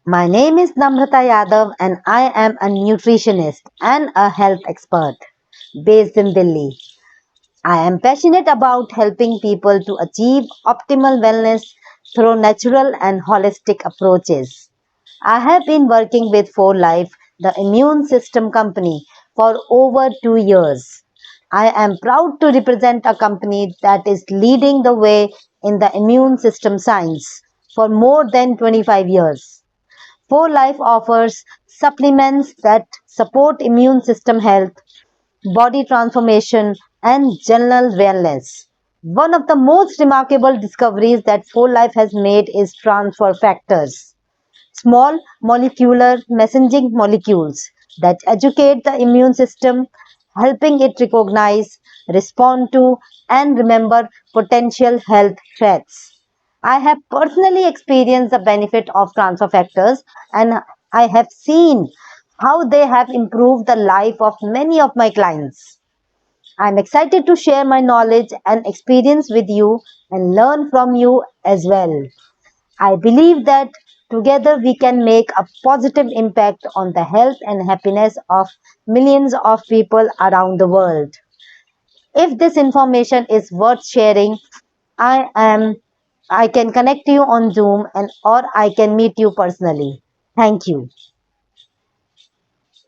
My name is Namrata Yadav and I am a nutritionist and a health expert based in Delhi. I am passionate about helping people to achieve optimal wellness through natural and holistic approaches. I have been working with 4Life, the immune system company, for over 2 years. I am proud to represent a company that is leading the way in the immune system science for more than 25 years. 4Life offers supplements that support immune system health, body transformation, and general wellness. One of the most remarkable discoveries that 4Life has made is transfer factors, small molecular messaging molecules that educate the immune system, helping it recognize, respond to, and remember potential health threats. I have personally experienced the benefit of transfer factors and I have seen how they have improved the life of many of my clients. I'm excited to share my knowledge and experience with you and learn from you as well. I believe that together we can make a positive impact on the health and happiness of millions of people around the world. If this information is worth sharing, I am I can connect you on Zoom and or I can meet you personally. Thank you.